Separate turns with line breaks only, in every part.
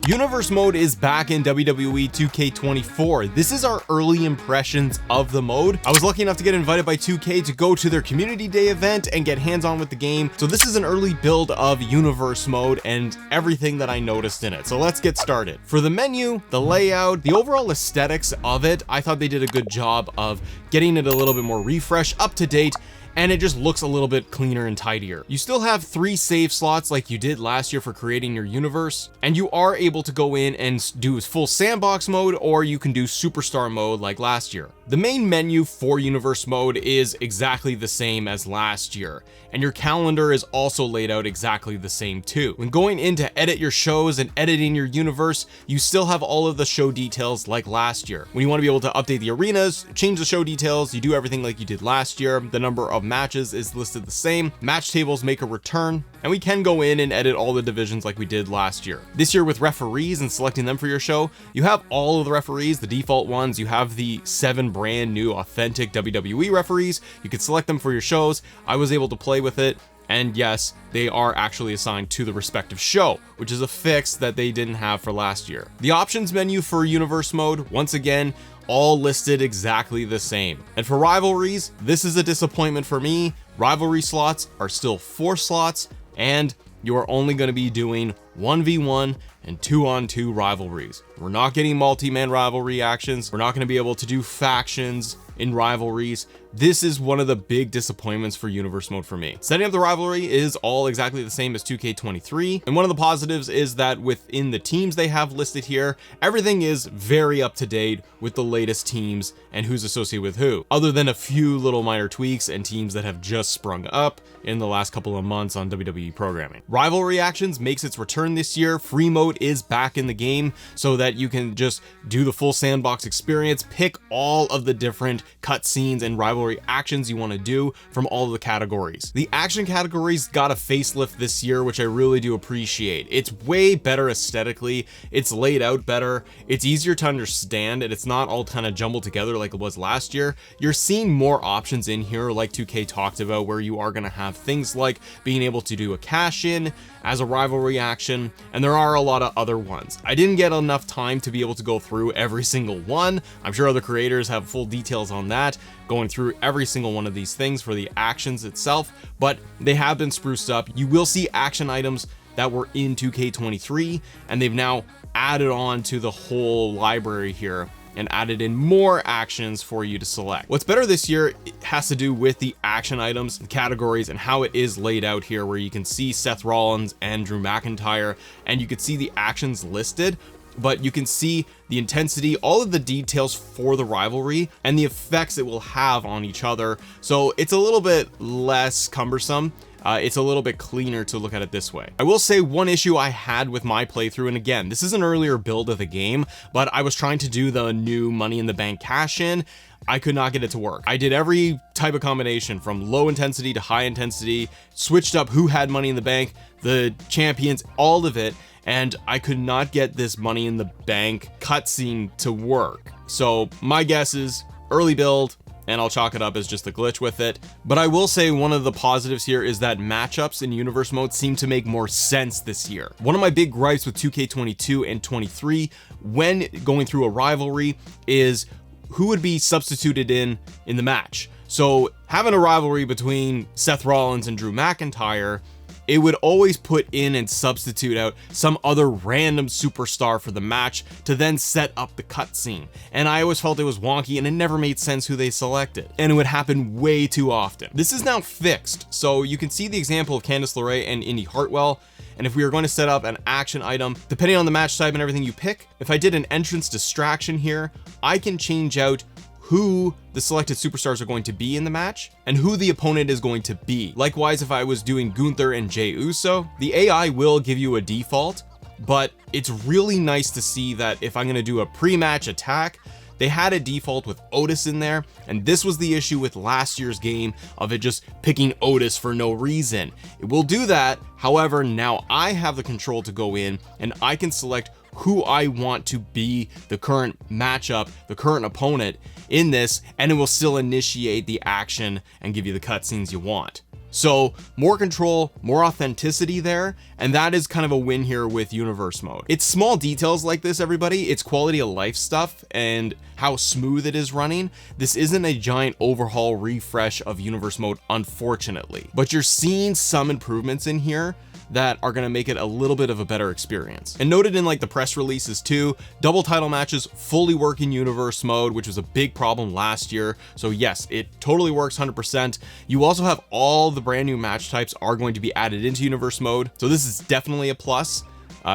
Universe mode is back in WWE 2K24. This is our early impressions of the mode. I was lucky enough to get invited by 2K to go to their community day event and get hands-on with the game. So this is an early build of Universe mode and everything that I noticed in it. So let's get started. For the menu, the layout, the overall aesthetics of it, I thought they did a good job of getting it a little bit more refresh, up to date, and it just looks a little bit cleaner and tidier. You still have 3 save slots like you did last year for creating your universe, and you are able to go in and do full sandbox mode, or you can do superstar mode like last year. The main menu for universe mode is exactly the same as last year, and your calendar is also laid out exactly the same too. When going in to edit your shows and editing your universe, you still have all of the show details like last year. When you want to be able to update the arenas, change the show details, you do everything like you did last year. The number of matches is listed the same. Match tables make a return, and we can go in and edit all the divisions like we did last year. This year with referees and selecting them for your show, you have all of the referees, the default ones. You have the 7 brand new authentic WWE referees. You can select them for your shows. I was able to play with it, and yes, they are actually assigned to the respective show, which is a fix that they didn't have for last year. The options menu for universe mode, once again, all listed exactly the same. And for rivalries, this is a disappointment for me. Rivalry slots are still 4 slots, and you are only going to be doing 1v1 and 2-on-2 rivalries. We're not getting multi-man rivalry actions. We're not going to be able to do factions in rivalries. This is one of the big disappointments for universe mode for me. Setting up the rivalry is all exactly the same as 2K23, and one of the positives is that within the teams they have listed here, everything is very up to date with the latest teams and who's associated with who, other than a few little minor tweaks and teams that have just sprung up in the last couple of months on WWE programming. Rivalry actions makes its return this year. Free mode is back in the game so that you can just do the full sandbox experience, pick all of the different cutscenes and rivalry actions you want to do from all of the categories. The action categories got a facelift this year, which I really do appreciate. It's way better aesthetically, it's laid out better, it's easier to understand, and it's not all kind of jumbled together like it was last year. You're seeing more options in here like 2K talked about, where you are going to have things like being able to do a cash in as a rivalry action, and there are a lot of other ones. I didn't get enough time to be able to go through every single one. I'm sure other creators have full details on that, going through every single one of these things for the actions itself, but they have been spruced up. You will see action items that were in 2K23, and they've now added on to the whole library here and added in more actions for you to select. What's better this year has to do with the action items and categories and how it is laid out here, where you can see Seth Rollins and Drew McIntyre, and you can see the actions listed, but you can see the intensity, all of the details for the rivalry and the effects it will have on each other. So it's a little bit less cumbersome. It's a little bit cleaner to look at it this way. I will say one issue I had with my playthrough, and again, this is an earlier build of the game, but I was trying to do the new Money in the Bank cash in. I could not get it to work. I did every type of combination from low intensity to high intensity, switched up who had Money in the Bank, the champions, all of it, and I could not get this Money in the Bank cutscene to work. So my guess is early build, and I'll chalk it up as just a glitch with it. But I will say one of the positives here is that matchups in universe mode seem to make more sense this year. One of my big gripes with 2K22 and 23 when going through a rivalry is who would be substituted in the match. So having a rivalry between Seth Rollins and Drew McIntyre, it would always put in and substitute out some other random superstar for the match to then set up the cutscene. And I always felt it was wonky and it never made sense who they selected. And it would happen way too often. This is now fixed. So you can see the example of Candice LeRae and Indy Hartwell. And if we are going to set up an action item, depending on the match type and everything you pick, if I did an entrance distraction here, I can change out who the selected superstars are going to be in the match and who the opponent is going to be. Likewise, if I was doing Gunther and Jey Uso, the AI will give you a default, but it's really nice to see that if I'm going to do a pre-match attack, they had a default with Otis in there, and this was the issue with last year's game of it just picking Otis for no reason. It will do that. However, now I have the control to go in and I can select who I want to be the current matchup, the current opponent in this, and it will still initiate the action and give you the cutscenes you want. So more control, more authenticity there, and that is kind of a win here with universe mode. It's small details like this, everybody. It's quality of life stuff and how smooth it is running. This isn't a giant overhaul refresh of universe mode, unfortunately, but you're seeing some improvements in here that are going to make it a little bit of a better experience. And noted in like the press releases too, double title matches fully work in universe mode, which was a big problem last year. So yes, it totally works 100%. You also have all the brand new match types are going to be added into universe mode. So this is definitely a plus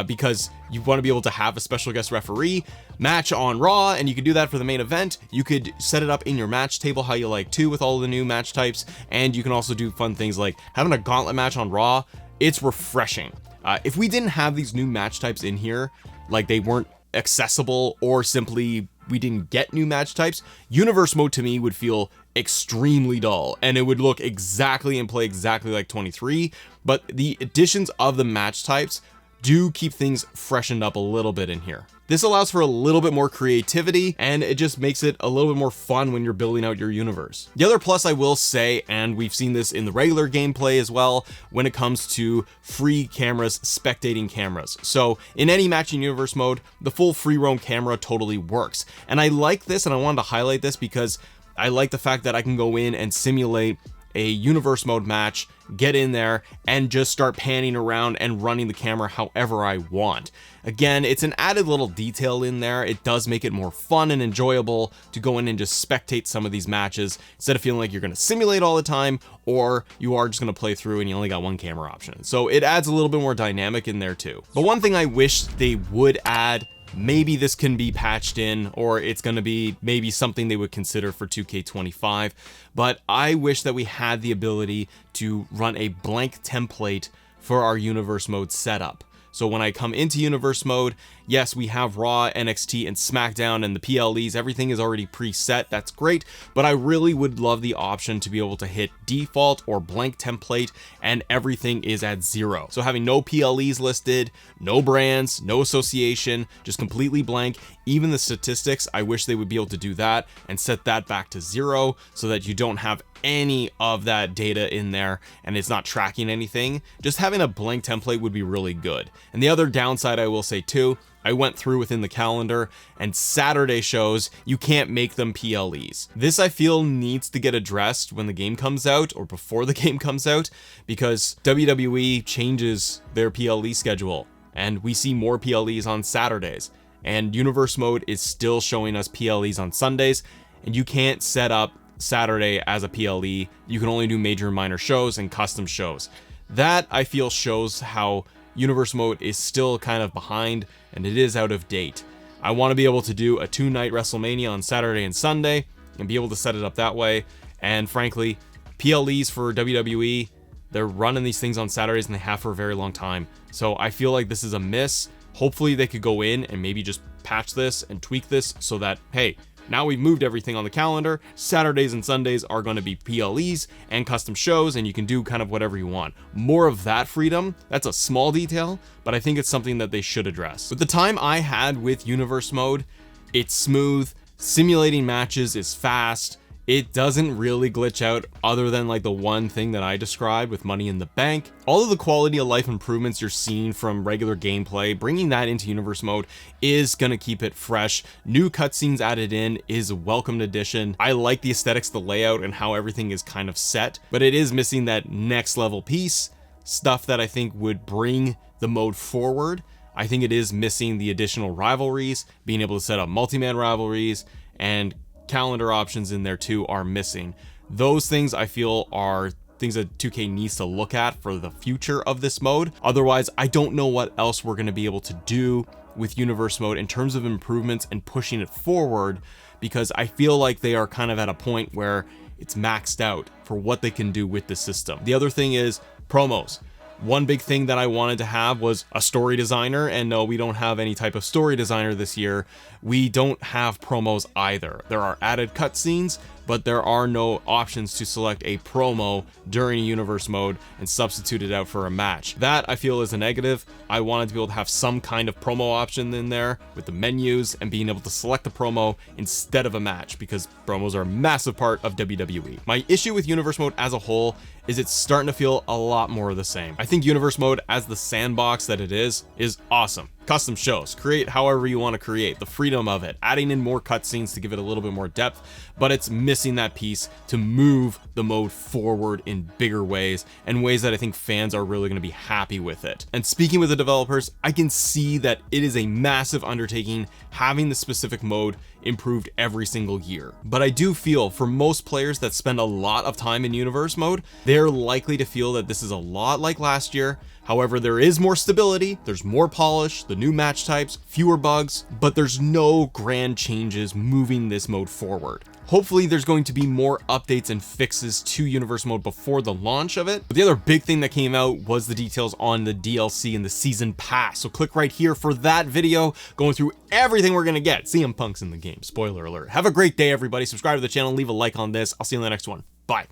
because you want to be able to have a special guest referee match on Raw, and you can do that for the main event. You could set it up in your match table how you like too with all the new match types, and you can also do fun things like having a gauntlet match on Raw. It's refreshing. If we didn't have these new match types in here, like they weren't accessible or simply we didn't get new match types, universe mode to me would feel extremely dull and it would look exactly and play exactly like 23. But the additions of the match types do keep things freshened up a little bit in here. This allows for a little bit more creativity and it just makes it a little bit more fun when you're building out your universe. The other plus I will say, and we've seen this in the regular gameplay as well, when it comes to free cameras, spectating cameras. So in any match in universe mode, the full free roam camera totally works. And I like this, and I wanted to highlight this because I like the fact that I can go in and simulate a universe mode match, get in there and just start panning around and running the camera however I want. Again, it's an added little detail in there. It does make it more fun and enjoyable to go in and just spectate some of these matches instead of feeling like you're going to simulate all the time, or you are just going to play through and you only got one camera option. So it adds a little bit more dynamic in there too. But one thing I wish they would add, maybe this can be patched in, or it's going to be maybe something they would consider for 2K25, but I wish that we had the ability to run a blank template for our universe mode setup. So when I come into universe mode, yes, we have Raw, NXT, and SmackDown, and the PLEs, everything is already preset. That's great, but I really would love the option to be able to hit default or blank template and everything is at 0. So having no PLEs listed, no brands, no association, just completely blank. Even the statistics, I wish they would be able to do that and set that back to 0 so that you don't have any of that data in there and it's not tracking anything. Just having a blank template would be really good. And the other downside I will say too, I went through within the calendar and Saturday shows, you can't make them PLEs. This I feel needs to get addressed when the game comes out or before the game comes out, because WWE changes their PLE schedule and we see more PLEs on Saturdays, and universe mode is still showing us PLEs on Sundays, and you can't set up Saturday as a PLE. You can only do major and minor shows and custom shows. That I feel shows how universe mode is still kind of behind and it is out of date. I want to be able to do a 2-night WrestleMania on Saturday and Sunday and be able to set it up that way. And frankly, PLEs for WWE, they're running these things on Saturdays and they have for a very long time. So I feel like this is a miss. Hopefully they could go in and maybe just patch this and tweak this so that, hey, now we've moved everything on the calendar. Saturdays and Sundays are going to be PLEs and custom shows, and you can do kind of whatever you want. More of that freedom. That's a small detail, but I think it's something that they should address. With the time I had with universe mode, it's smooth. Simulating matches is fast. It doesn't really glitch out other than like the one thing that I described with Money in the Bank. All of the quality of life improvements you're seeing from regular gameplay, bringing that into universe mode is going to keep it fresh. New cutscenes added in is a welcomed addition. I like the aesthetics, the layout, and how everything is kind of set, but it is missing that next level piece, stuff that I think would bring the mode forward. I think it is missing the additional rivalries, being able to set up multi-man rivalries, and calendar options in there too are missing. Those things I feel are things that 2K needs to look at for the future of this mode. Otherwise, I don't know what else we're going to be able to do with universe mode in terms of improvements and pushing it forward, because I feel like they are kind of at a point where it's maxed out for what they can do with the system. The other thing is promos. One big thing that I wanted to have was a story designer, and no, we don't have any type of story designer this year. We don't have promos either. There are added cutscenes, but there are no options to select a promo during a universe mode and substitute it out for a match. That I feel is a negative. I wanted to be able to have some kind of promo option in there with the menus and being able to select the promo instead of a match, because promos are a massive part of WWE. My issue with universe mode as a whole is it's starting to feel a lot more of the same. I think universe mode, as the sandbox that it is awesome. Custom shows, create however you want to create, the freedom of it, adding in more cutscenes to give it a little bit more depth, but it's missing that piece to move the mode forward in bigger ways and ways that I think fans are really going to be happy with it. And speaking with the developers, I can see that it is a massive undertaking having the specific mode improved every single year. But I do feel for most players that spend a lot of time in universe mode, they're likely to feel that this is a lot like last year. However, there is more stability, there's more polish, the new match types, fewer bugs, but there's no grand changes moving this mode forward. Hopefully there's going to be more updates and fixes to universe mode before the launch of it. But the other big thing that came out was the details on the DLC and the season pass. So click right here for that video going through everything we're gonna get. CM Punk's in the game, spoiler alert. Have a great day, everybody. Subscribe to the channel, leave a like on this. I'll see you in the next one. Bye.